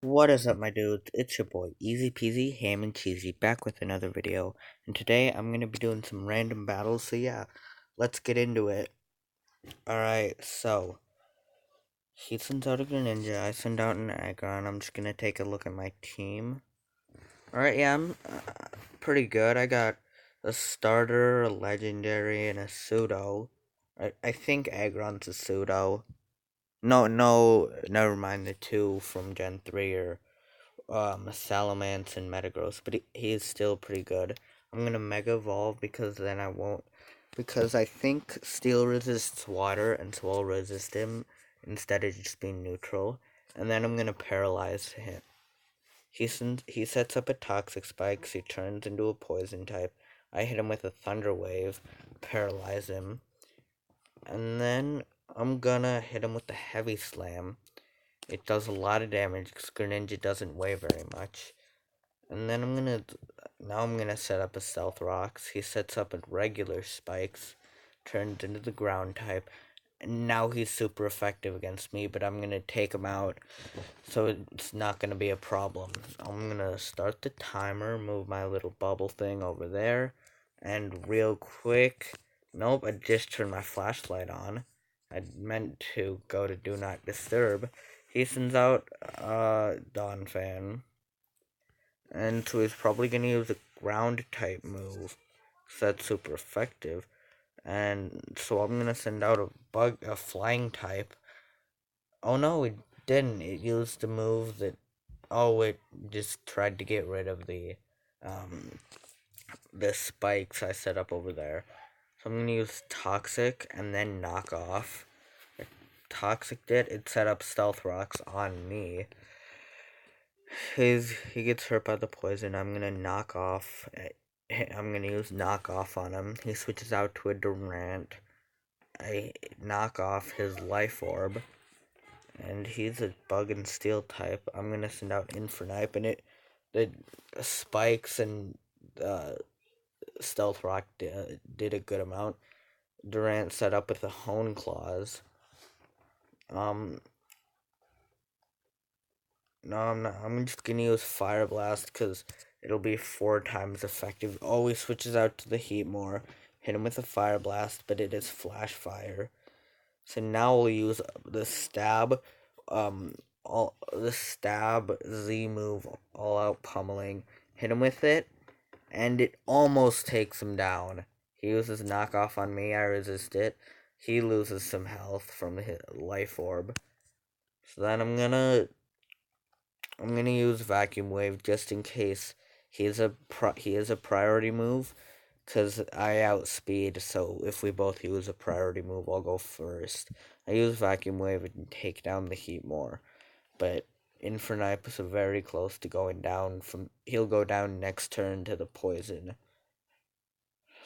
What is up, my dudes? It's your boy, Easy Peasy, Ham and Cheesy, back with another video. And today I'm going to be doing some random battles, so yeah, let's get into it. Alright, so, he sends out a Greninja, I send out an Aggron, I'm just going to take a look at my team. Alright, yeah, I'm pretty good. I got a starter, a legendary, and a pseudo. I think Aggron's a pseudo. No, never mind, the two from Gen 3 are Salamence and Metagross, but he is still pretty good. I'm gonna Mega Evolve because then I won't. Because I think Steel resists water and so I'll resist him instead of just being neutral. And then I'm gonna Paralyze him. He sets up a Toxic Spike, so he turns into a Poison type. I hit him with a Thunder Wave, paralyze him. And then I'm gonna hit him with the Heavy Slam. It does a lot of damage because Greninja doesn't weigh very much. And then I'm gonna set up a Stealth Rocks. He sets up a regular Spikes, turns into the Ground type, and now he's super effective against me, but I'm gonna take him out, so it's not gonna be a problem. I'm gonna start the timer, move my little bubble thing over there, and real quick, nope, I just turned my flashlight on. I meant to go to Do Not Disturb. He sends out, Donphan. And so he's probably going to use a ground type move. So that's super effective. And so I'm going to send out a flying type. Oh no, it didn't. It used a move that, oh, it just tried to get rid of um, the spikes I set up over there. So I'm going to use Toxic and then Knock Off. Toxic did, it set up Stealth Rocks on me. He gets hurt by the poison. I'm gonna knock off. I'm gonna use knock off on him. He switches out to a Durant. I knock off his life orb, and he's a bug and steel type. I'm gonna send out Infernipe, and the spikes and uh, stealth rock did a good amount. Durant set up with a Hone Claws. Um, No, I'm not. I'm just gonna use Fire Blast because it'll be 4 times effective. Always switches out to the Heat more. Hit him with a Fire Blast, but it is Flash Fire. So now we'll use the Stab, all the Stab Z move, all out pummeling. Hit him with it, and it almost takes him down. He uses knockoff on me. I resist it. He loses some health from his life orb. So then I'm gonna use Vacuum Wave just in case he is a priority move, cause I outspeed. So if we both use a priority move, I'll go first. I use Vacuum Wave and take down the Heat more, but Infernipe is very close to going down. He'll go down next turn to the poison.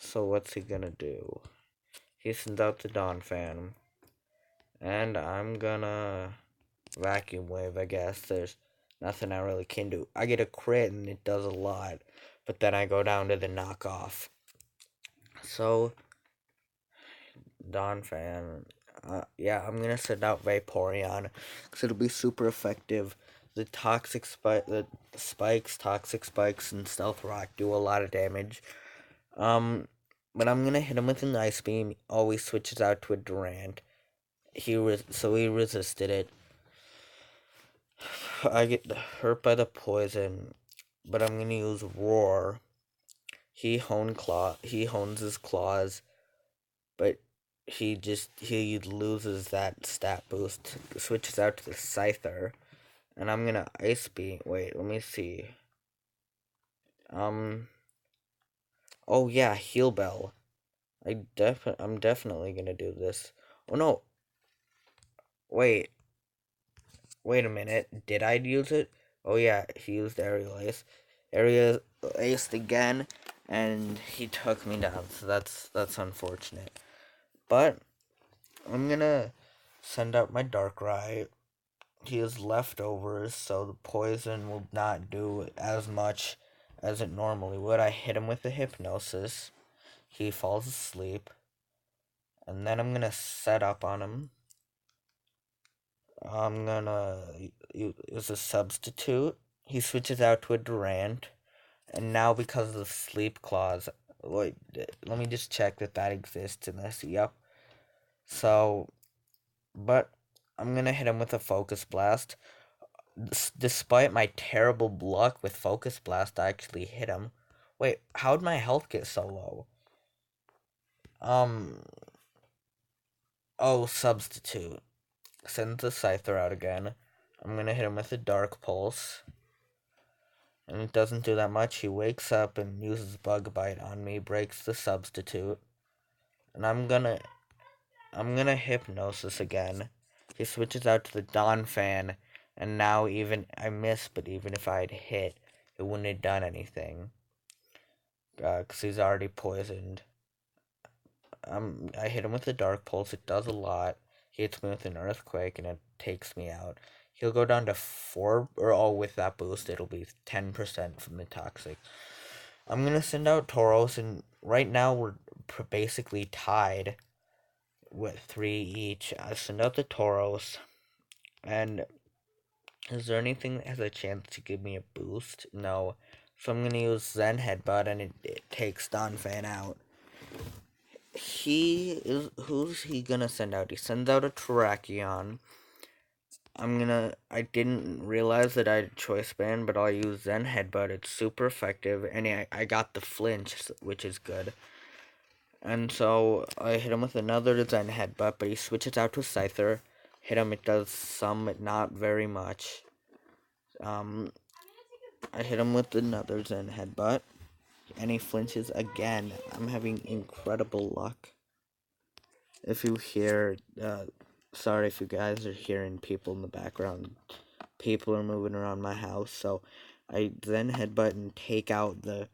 So what's he gonna do? He sends out the Donphan, and I'm gonna Vacuum Wave. I guess there's nothing I really can do. I get a crit and it does a lot, but then I go down to the knockoff. So, Donphan, yeah, I'm gonna send out Vaporeon because it'll be super effective. The spikes, toxic spikes, and stealth rock do a lot of damage. Um, but I'm gonna hit him with an ice beam. Always switches out to a Durant. So he resisted it. I get hurt by the poison, but I'm gonna use Roar. He hones his claws, but he loses that stat boost. Switches out to the Scyther, and I'm gonna Ice Beam. Wait, let me see. Um. Oh yeah, Heal Bell. I'm definitely gonna do this. Oh no. Wait. Wait a minute. Did I use it? Oh yeah, he used Aerial Ace. Aerial Ace again, and he took me down. So that's unfortunate. But I'm gonna send out my Darkrai. He has leftovers, so the poison will not do as much as it normally would. I hit him with the Hypnosis. He falls asleep, and then I'm gonna set up on him. I'm gonna use a substitute. He switches out to a Durant, and now because of the sleep clause, wait, let me just check that exists in this. Yep. So, but I'm gonna hit him with a Focus Blast. Despite my terrible luck with Focus Blast, I actually hit him. Wait, how'd my health get so low? Um, oh, substitute. Send the Scyther out again. I'm gonna hit him with a Dark Pulse. And it doesn't do that much. He wakes up and uses Bug Bite on me, breaks the substitute. And I'm gonna Hypnosis again. He switches out to the Donphan, and now even I miss, but even if I'd hit, it wouldn't have done anything. 'Cause he's already poisoned. I hit him with the Dark Pulse. It does a lot. He hits me with an Earthquake, and it takes me out. He'll go down to 4, or oh, with that boost, it'll be 10% from the Toxic. I'm gonna send out Tauros, and right now we're basically tied with 3 each. I send out the Tauros, and is there anything that has a chance to give me a boost? No. So I'm gonna use Zen Headbutt, and it takes Donphan out. Who's he gonna send out? He sends out a Terrakion. I didn't realize that I had Choice Band, but I'll use Zen Headbutt. It's super effective, and I got the flinch, which is good. And so I hit him with another Zen Headbutt, but he switches out to Scyther. Hit him, it does some, not very much. I hit him with another Zen Headbutt, and he flinches again. I'm having incredible luck. If you hear, sorry if you guys are hearing people in the background. People are moving around my house, so I then headbutt and take out the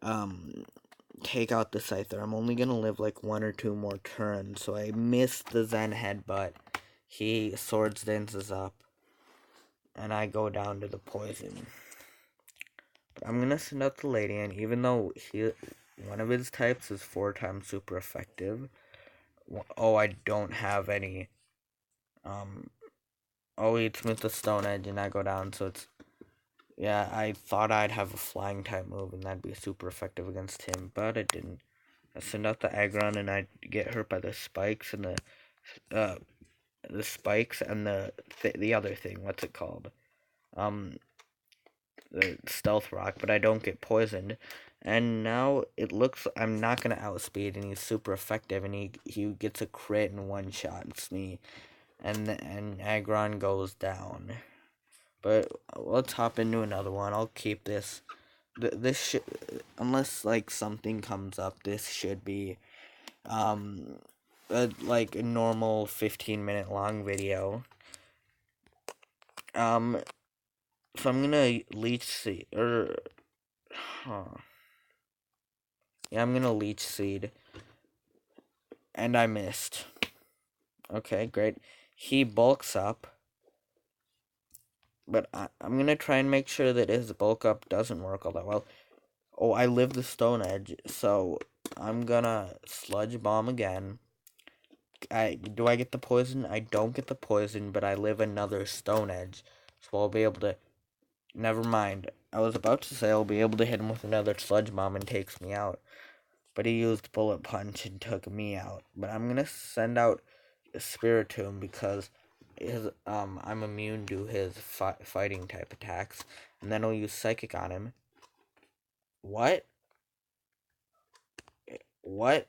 Scyther. I'm only gonna live like 1 or 2 more turns, so I missed the Zen Headbutt. He Swords Dances up, and I go down to the poison. But I'm gonna send out the Ladian, even though one of his types is 4 times super effective. Oh, I don't have any. Oh, he hits me with the Stone Edge, and I go down, so it's. Yeah, I thought I'd have a flying type move, and that'd be super effective against him, but it didn't. I send out the Aggron, and I get hurt by the spikes and the spikes and the other thing. What's it called? The Stealth Rock, but I don't get poisoned. And now it looks I'm not gonna outspeed, and he's super effective, and he gets a crit and one shots me, and Aggron goes down. But let's hop into another one. I'll keep this. This should, unless like something comes up, this should be like a normal 15-minute long video. So I'm gonna Leech Seed yeah, I'm gonna Leech Seed, and I missed. Okay, great. He bulks up, but I'm gonna try and make sure that his bulk up doesn't work all that well. Oh, I live the Stone Edge, so I'm gonna Sludge Bomb again. Do I get the poison? I don't get the poison, but I live another Stone Edge, so I'll be able to. Never mind. I was about to say I'll be able to hit him with another Sludge Bomb and takes me out, but he used Bullet Punch and took me out. But I'm gonna send out Spiritomb because I'm immune to his fighting type attacks, and then I'll use Psychic on him. What? What?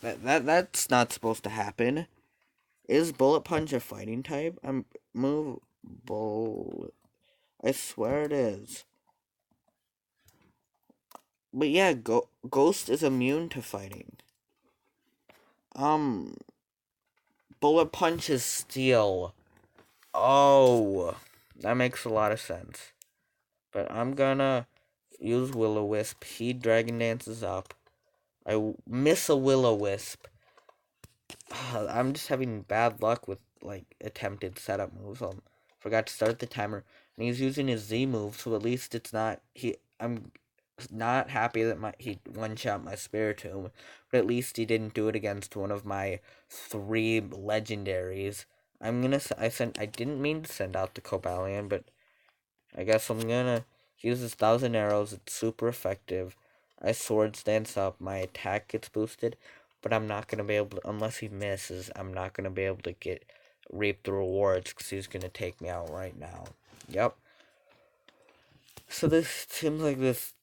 That's not supposed to happen. Is Bullet Punch a fighting type? Move Bullet. I swear it is. But yeah, Ghost is immune to fighting. Bullet Punch is Steel. Oh, that makes a lot of sense. But I'm gonna use Will-O-Wisp. He Dragon Dances up. I miss a Will-O-Wisp. I'm just having bad luck with like attempted setup moves. Forgot to start the timer, and he's using his Z move, so at least it's not I'm not happy that he one shot my Spiritomb, but at least he didn't do it against one of my 3 legendaries. I didn't mean to send out the Cobalion, but I guess I'm gonna use this 1,000 arrows. It's super effective. I Swords Dance up, my attack gets boosted, but I'm not gonna be able to, unless he misses, I'm not gonna be able to reap the rewards because he's gonna take me out right now. Yep. So this seems like this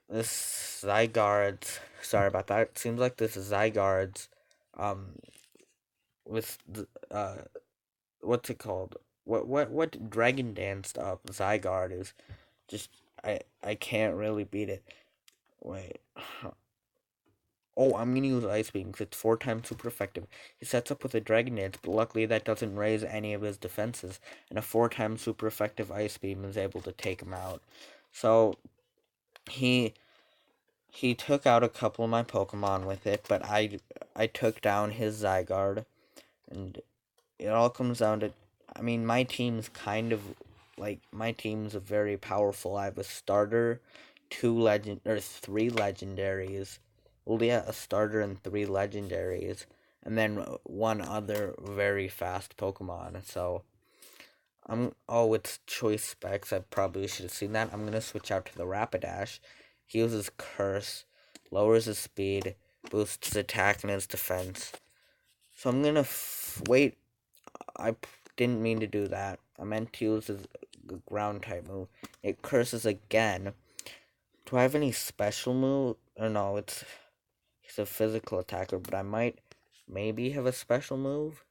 Zygarde's, sorry about that. It seems like this Zygarde's, um, with the, what's it called? What Dragon Danced up Zygarde is just, I can't really beat it. Wait. Oh, I'm gonna use Ice Beam because it's 4 times super effective. He sets up with a Dragon Dance, but luckily that doesn't raise any of his defenses, and a 4 times super effective Ice Beam is able to take him out. So he he took out a couple of my Pokemon with it, but I took down his Zygarde, and it all comes down to, I mean, my team's kind of like, my team's very powerful. I have a starter, 3 legendaries. Well, yeah, a starter and 3 legendaries, and then one other very fast Pokemon. So oh, it's choice specs. I probably should have seen that. I'm gonna switch out to the Rapidash. He uses Curse, lowers his speed, boosts his attack and his defense. So I'm gonna wait. I didn't mean to do that. I meant to use his ground type move. It curses again. Do I have any special move? Or no, he's a physical attacker, but I might maybe have a special move.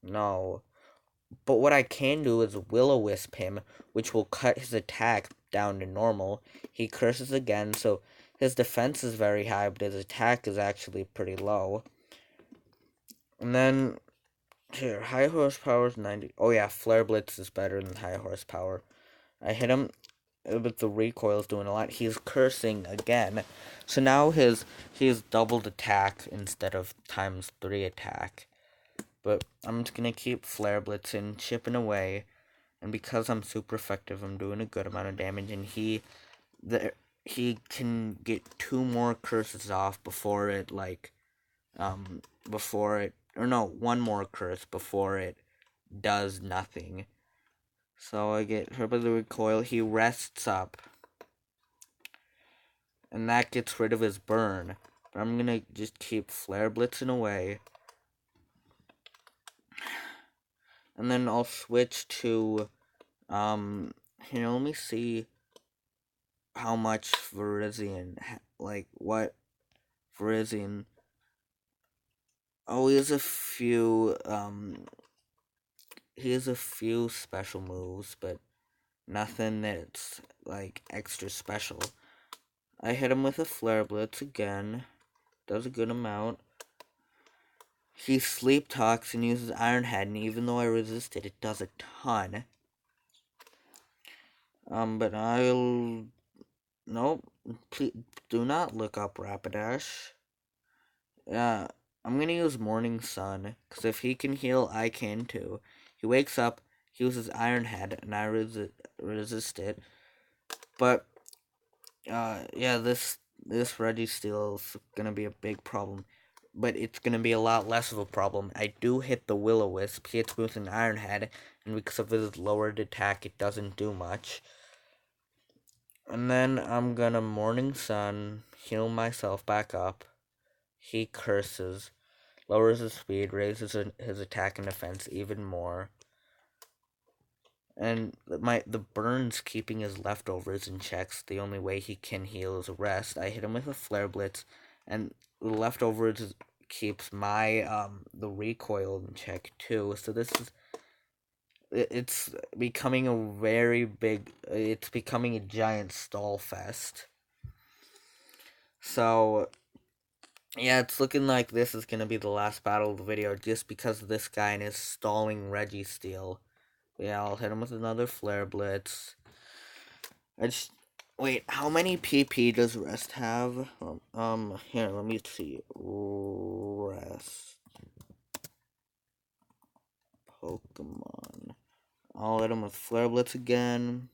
No. But what I can do is Will-O-Wisp him, which will cut his attack down to normal. He curses again, so his defense is very high, but his attack is actually pretty low. And then, here, high horsepower is 90. Oh yeah, Flare Blitz is better than high horsepower. I hit him, but the recoil is doing a lot. He's cursing again. So now he has doubled attack instead of ×3 attack. But I'm just gonna keep Flare Blitzing, chipping away, and because I'm super effective, I'm doing a good amount of damage, and he can get 2 more curses off before it, like, or no, 1 more curse before it does nothing. So I get hurt by the recoil, he rests up, and that gets rid of his burn. But I'm gonna just keep Flare Blitzing away. And then I'll switch to, here, let me see how much Virizion, like, what Virizion, oh, he has a few special moves, but nothing that's, like, extra special. I hit him with a Flare Blitz again, does a good amount. He Sleep Talks and uses Iron Head, and even though I resisted, it does a ton. But nope, please do not look up Rapidash. I'm gonna use Morning Sun, because if he can heal, I can too. He wakes up, he uses Iron Head, and I resist it. But, yeah, this Registeel is gonna be a big problem. But it's gonna be a lot less of a problem. I do hit the Will-O-Wisp, he hits with an Iron Head, and because of his lowered attack, it doesn't do much. And then I'm gonna Morning Sun, heal myself back up. He curses, lowers his speed, raises his attack and defense even more. And the burn's keeping his leftovers in checks. The only way he can heal is rest. I hit him with a Flare Blitz, and the leftovers keeps my the recoil in check too. So it's becoming it's becoming a giant stall fest. So yeah, it's looking like this is gonna be the last battle of the video, just because of this guy and his stalling Registeel. Yeah, I'll hit him with another Flare Blitz. Wait, how many PP does Rest have? Here, let me see. Rest. Pokemon. I'll hit him with Flare Blitz again.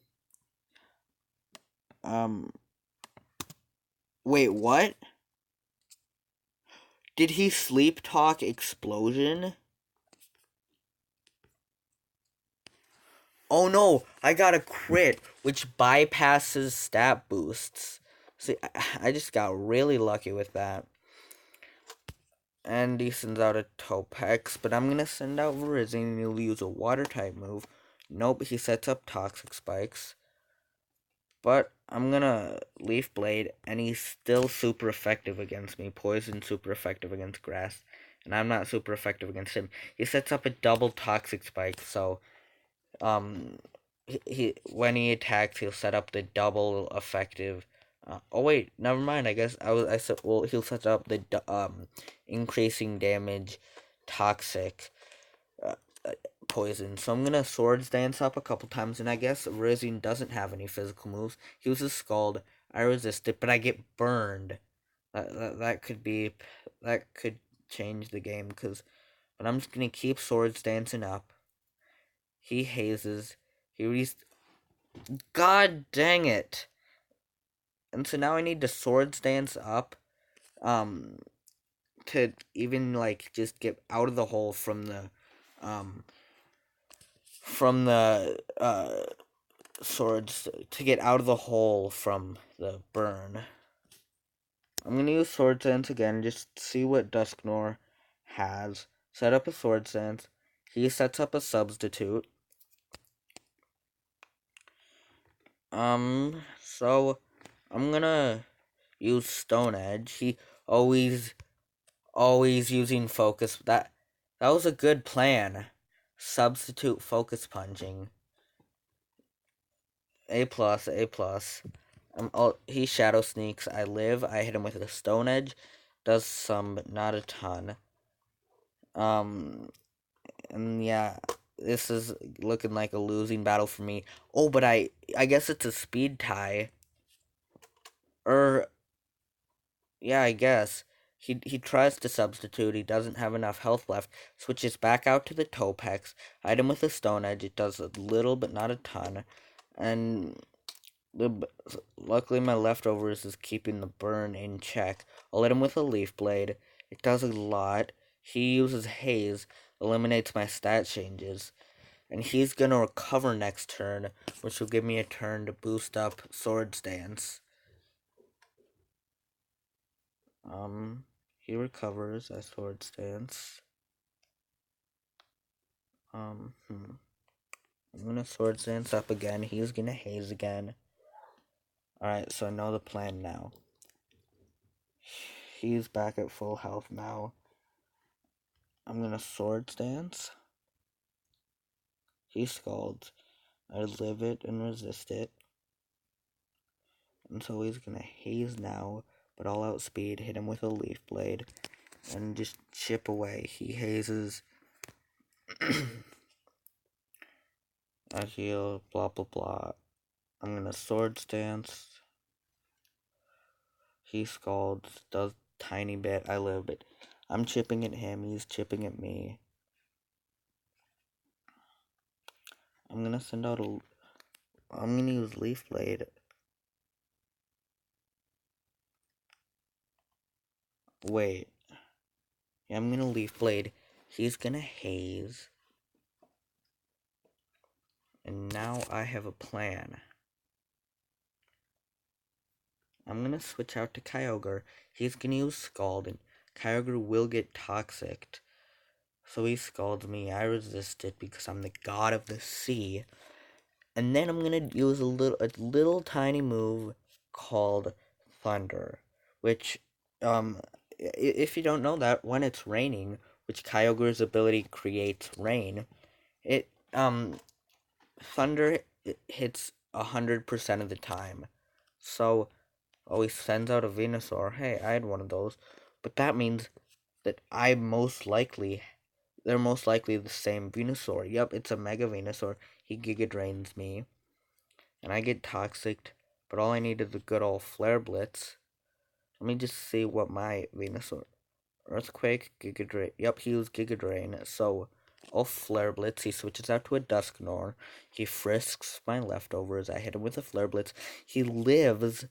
Wait, what? Did he sleep talk explosion? Oh no, I got a crit, which bypasses stat boosts. See, I just got really lucky with that. And he sends out a Topex, but I'm gonna send out Virizion and he'll use a water type move. Nope, he sets up Toxic Spikes. But I'm gonna Leaf Blade, and he's still super effective against me. Poison super effective against grass, and I'm not super effective against him. He sets up a double Toxic Spike, so he when he attacks, he'll set up the double effective. Oh wait, never mind. I guess I said, well, he'll set up the increasing damage toxic uh, poison. So I'm gonna Swords Dance up a couple times, and I guess Virizion doesn't have any physical moves. He uses Scald. I resist it, but I get burned. That could be, that could change the game, but I'm just gonna keep Swords Dancing up. He hazes. He reads. God dang it! And so now I need to Swords Dance up, um, to even like just get out of the hole um, from the swords to get out of the hole from the burn. I'm gonna use Sword Dance again, just see what Dusknoir has. Set up a Sword Dance. He sets up a substitute. So I'm gonna use Stone Edge. He always using focus. That was a good plan. Substitute focus punching. A plus, A plus. He shadow sneaks. I live. I hit him with a Stone Edge. Does some, but not a ton. And yeah, this is looking like a losing battle for me. Oh, but I guess it's a speed tie. Yeah, I guess. He tries to substitute. He doesn't have enough health left. Switches back out to the Topex. Hit him with a Stone Edge. It does a little, but not a ton. And luckily my leftovers is keeping the burn in check. I'll hit him with a Leaf Blade. It does a lot. He uses Haze, eliminates my stat changes, and he's gonna recover next turn, which will give me a turn to boost up Swords Dance. He recovers as Swords Dance. I'm gonna Swords Dance up again. He's gonna Haze again. Alright, so I know the plan now. He's back at full health now. I'm gonna Swords Dance. He Scalds. I live it and resist it. And so he's gonna Haze now, but All Out Speed, hit him with a Leaf Blade, and just chip away. He hazes. I heal, blah blah blah. I'm gonna Swords Dance. He Scalds, does tiny bit, I live, but I'm chipping at him, he's chipping at me. I'm gonna send out I'm gonna use Leaf Blade. Wait. Yeah, I'm gonna Leaf Blade. He's gonna Haze. And now I have a plan. I'm gonna switch out to Kyogre. He's gonna use Scald, and Kyogre will get Toxic. So he scalds me. I resist it because I'm the god of the sea. And then I'm gonna use a little tiny move called Thunder, which if you don't know that, when it's raining, which Kyogre's ability creates rain, it Thunder hits 100% of the time. So always sends out a Venusaur. Hey, I had one of those. But that means that they're most likely the same Venusaur. Yep, it's a Mega Venusaur. He Giga Drains me. And I get Toxic. But all I need is a good old Flare Blitz. Let me just see what my Venusaur. Earthquake, Giga Drain. Yep, he used Giga Drain. So I'll Flare Blitz. He switches out to a Dusknoir. He frisks my leftovers. I hit him with a Flare Blitz. He lives.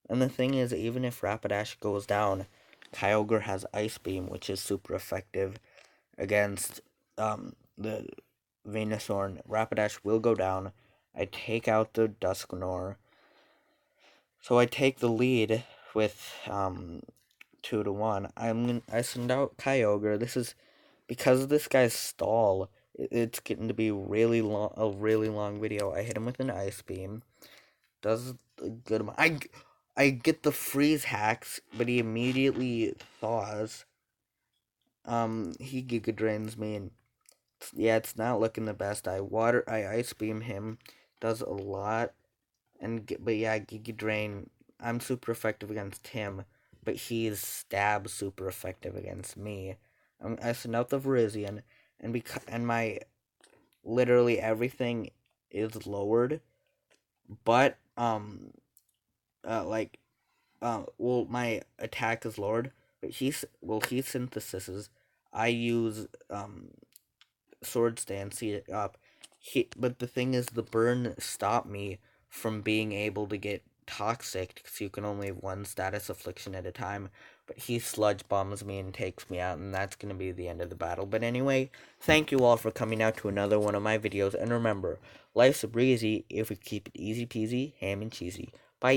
And the thing is, even if Rapidash goes down, Kyogre has Ice Beam, which is super effective against the Venusaur. Rapidash will go down. I take out the Dusknoir. So I take the lead with 2-1. I send out Kyogre. This is because of this guy's stall. It's getting to be really long, a really long video. I hit him with an Ice Beam. Does a good amount. I get the freeze hacks, but he immediately thaws. He Giga Drains me, and yeah, it's not looking the best. I Ice Beam him, does a lot, but yeah, Giga Drain. I'm super effective against him, but he's Stab super effective against me. I send out the Virizion, and my literally everything is lowered, but like well, my attack is lowered, but he synthesizes. I use Sword Stand, see it up. But the thing is, the burn stopped me from being able to get toxic because you can only have one status affliction at a time. But he sludge bombs me and takes me out, and that's gonna be the end of the battle. But anyway, thank you all for coming out to another one of my videos, and remember, life's a breezy if we keep it easy peasy, ham and cheesy. Bye.